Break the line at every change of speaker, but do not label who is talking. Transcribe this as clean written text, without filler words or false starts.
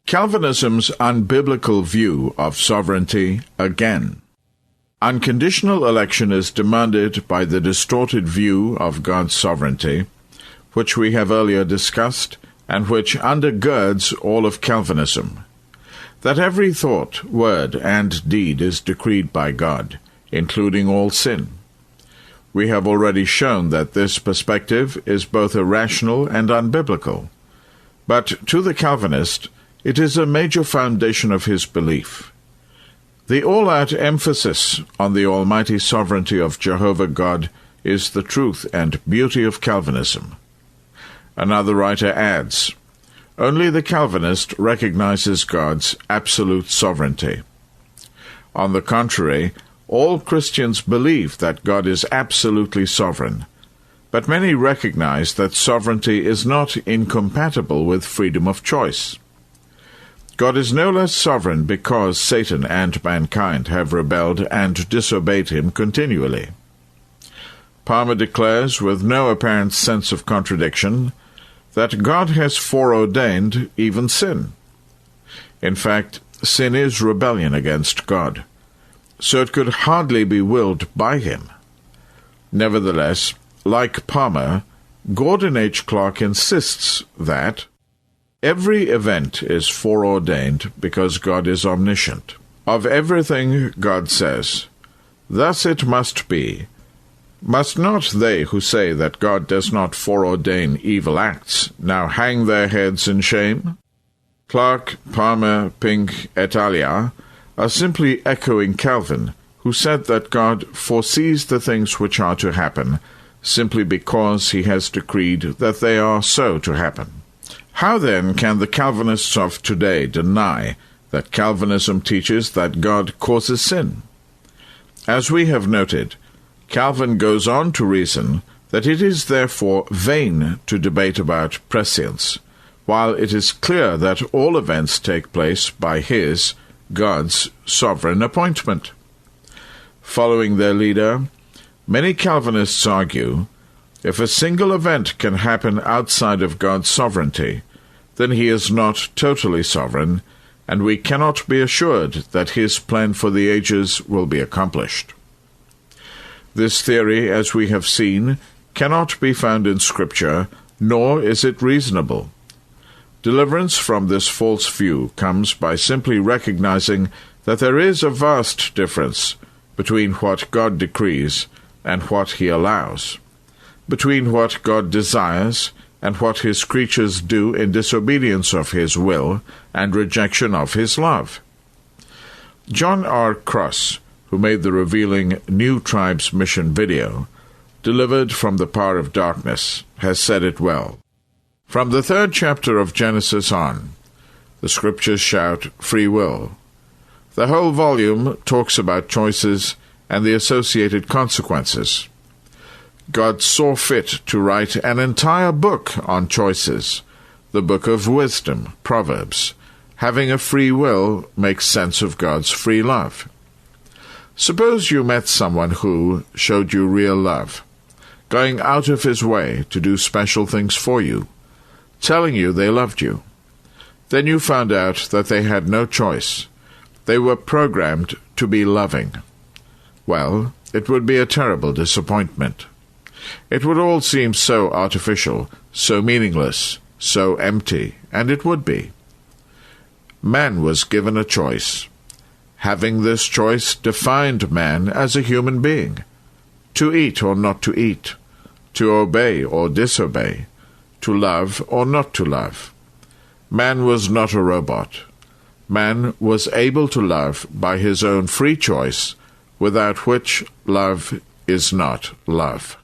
Calvinism's unbiblical view of sovereignty again. Unconditional election is demanded by the distorted view of God's sovereignty, which we have earlier discussed, and which undergirds all of Calvinism. That every thought, word, and deed is decreed by God, including all sin. We have already shown that this perspective is both irrational and unbiblical. But to the Calvinist, it is a major foundation of his belief. The all-out emphasis on the almighty sovereignty of Jehovah God is the truth and beauty of Calvinism. Another writer adds, "Only the Calvinist recognizes God's absolute sovereignty. On the contrary, all Christians believe that God is absolutely sovereign, but many recognize that sovereignty is not incompatible with freedom of choice. God is no less sovereign because Satan and mankind have rebelled and disobeyed him continually." Palmer declares, with no apparent sense of contradiction, that God has foreordained even sin. In fact, sin is rebellion against God, so it could hardly be willed by him. Nevertheless, like Palmer, Gordon H. Clark insists that every event is foreordained because God is omniscient. Of everything God says, "Thus it must be." Must not they who say that God does not foreordain evil acts now hang their heads in shame? Clark, Palmer, Pink, et al. Are simply echoing Calvin, who said that God foresees the things which are to happen simply because he has decreed that they are so to happen. How then can the Calvinists of today deny that Calvinism teaches that God causes sin? As we have noted, Calvin goes on to reason that it is therefore vain to debate about prescience, while it is clear that all events take place by his, God's, sovereign appointment. Following their leader, many Calvinists argue, if a single event can happen outside of God's sovereignty, then he is not totally sovereign, and we cannot be assured that his plan for the ages will be accomplished. This theory, as we have seen, cannot be found in Scripture, nor is it reasonable. Deliverance from this false view comes by simply recognizing that there is a vast difference between what God decrees and what he allows, between what God desires and what his creatures do in disobedience of his will and rejection of his love. John R. Cross, who made the revealing New Tribes Mission video, delivered from the power of darkness, has said it well. From the 3rd chapter of Genesis on, the Scriptures shout free will. The whole volume talks about choices and the associated consequences. God saw fit to write an entire book on choices, the book of wisdom, Proverbs. Having a free will makes sense of God's free love. Suppose you met someone who showed you real love, going out of his way to do special things for you, telling you they loved you. Then you found out that they had no choice. They were programmed to be loving. Well, it would be a terrible disappointment. It would all seem so artificial, so meaningless, so empty, and it would be. Man was given a choice. Having this choice defined man as a human being, to eat or not to eat, to obey or disobey, to love or not to love. Man was not a robot. Man was able to love by his own free choice, without which love is not love.